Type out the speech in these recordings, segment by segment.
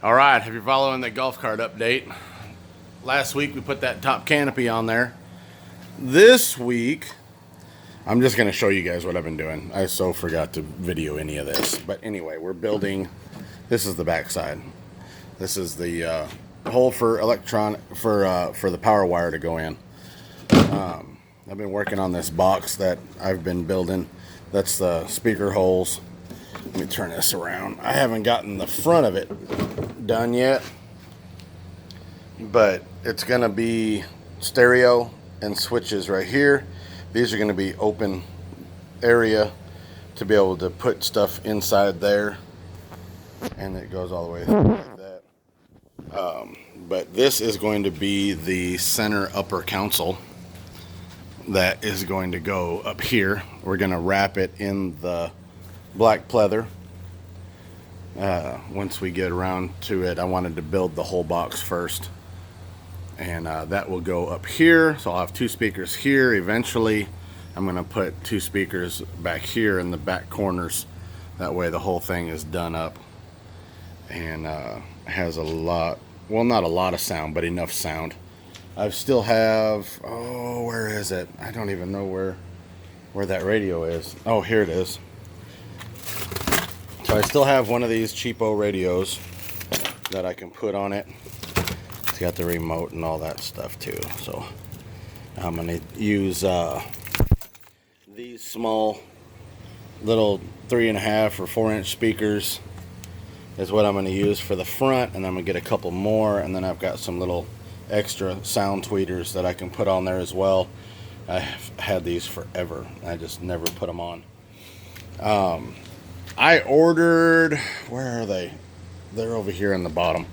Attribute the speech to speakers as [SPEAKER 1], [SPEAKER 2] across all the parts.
[SPEAKER 1] All right, if you're following the Golfcart update, last week we put that top canopy on there. This week, I'm just going to show you guys what I've been doing. I so forgot to video any of this. But anyway, we're building, this is the backside. This is the hole for for the power wire to go in. I've been working on this box that I've been building. That's the speaker holes. Let me turn this around. I haven't gotten the front of it done yet, but it's gonna be stereo and switches right here. These are gonna be open area to be able to put stuff inside there, and it goes all the way through like that. But this is going to be the center upper console that is going to go up here. We're gonna wrap it in the black pleather. Once we get around to it, I wanted to build the whole box first, and that will go up here. So I'll have two speakers here. Eventually I'm going to put two speakers back here in the back corners. That way the whole thing is done up and has a lot, well, not a lot of sound, but enough sound. I still have, oh, where is it? I don't even know where that radio is. Oh, here it is. So I still have one of these cheapo radios that I can put on it. It's got the remote and all that stuff too. So I'm going to use these small little 3.5 or 4-inch speakers is what I'm going to use for the front, and I'm going to get a couple more, and then I've got some little extra sound tweeters that I can put on there as well. I've had these forever. I just never put them on. I ordered, where are they? They're over here in the bottom.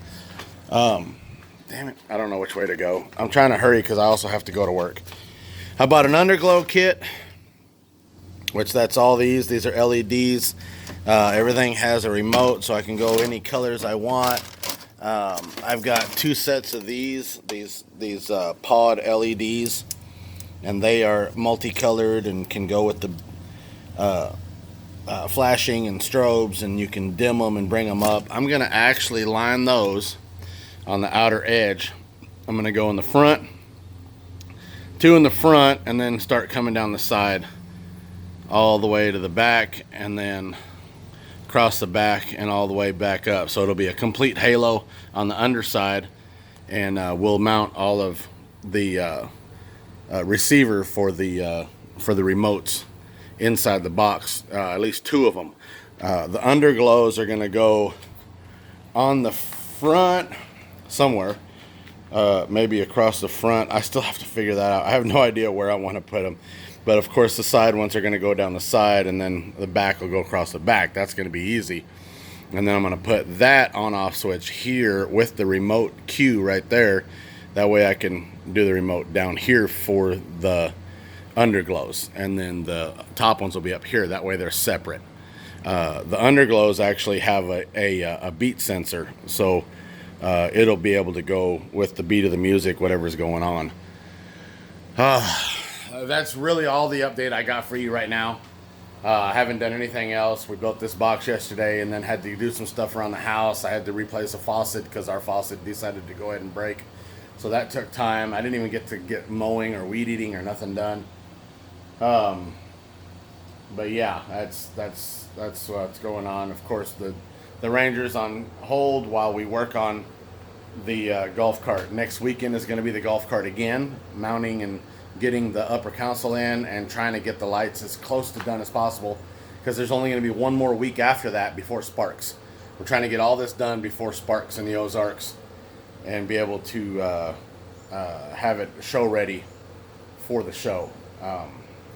[SPEAKER 1] Damn it, I don't know which way to go. I'm trying to hurry because I also have to go to work. I bought an underglow kit, which that's all these. These are LEDs. Everything has a remote, so I can go any colors I want. I've got two sets of these pod LEDs, and they are multicolored and can go with the flashing and strobes, and you can dim them and bring them up. I'm gonna actually line those on the outer edge. I'm gonna go in the front, two in the front, and then start coming down the side all the way to the back, and then across the back and all the way back up. So it'll be a complete halo on the underside, and we'll mount all of the receiver for the remotes inside the box, at least two of them. The underglows are going to go on the front somewhere, maybe across the front. I still have to figure that out. I have no idea where I want to put them, but of course the side ones are going to go down the side, and then the back will go across the back. That's going to be easy. And then I'm going to put that on-off switch here with the remote cue right there. That way I can do the remote down here for the underglows, and then the top ones will be up here. That way they're separate. The underglows actually have a beat sensor, so it'll be able to go with the beat of the music, whatever's going on. That's really all the update I got for you right now. I haven't done anything else. We built this box yesterday and then had to do some stuff around the house. I had to replace a faucet because our faucet decided to go ahead and break. So that took time. I didn't even get to get mowing or weed eating or nothing done. But yeah, that's what's going on. Of course, the Ranger's on hold while we work on the golf cart. Next weekend is going to be the golf cart again, mounting and getting the upper console in and trying to get the lights as close to done as possible, because there's only going to be one more week after that before Sparks. We're trying to get all this done before Sparks in the Ozarks and be able to have it show ready for the show.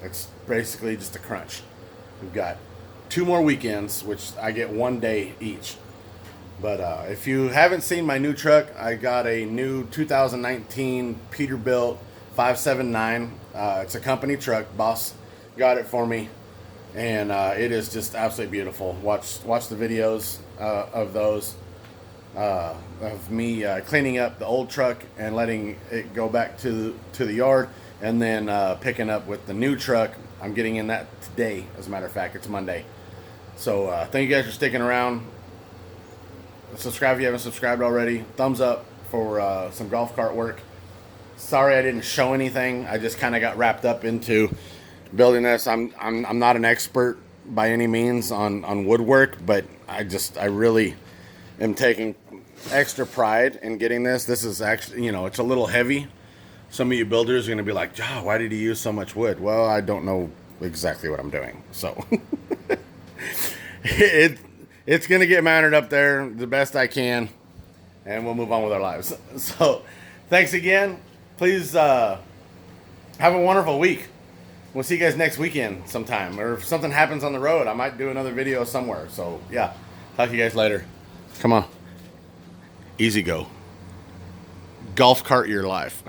[SPEAKER 1] It's basically just a crunch. We've got 2 more weekends, which I get 1 day each. But if you haven't seen my new truck, I got a new 2019 Peterbilt 579. It's a company truck. Boss got it for me, and it is just absolutely beautiful. Watch the videos of those, of me cleaning up the old truck and letting it go back to the yard, and then picking up with the new truck. I'm getting in that today, as a matter of fact. It's Monday. So thank you guys for sticking around. Subscribe if you haven't subscribed already. Thumbs up for some golf cart work. Sorry I didn't show anything. I just kind of got wrapped up into building this. I'm not an expert by any means on woodwork, but I really am taking extra pride in getting this. This is actually, it's a little heavy. Some of you builders are going to be like, oh, why did he use so much wood? Well, I don't know exactly what I'm doing. So it's going to get mounted up there the best I can, and we'll move on with our lives. So thanks again. Please have a wonderful week. We'll see you guys next weekend sometime. Or if something happens on the road, I might do another video somewhere. So, yeah. Talk to you guys later. Come on. Easy go. Golf cart your life.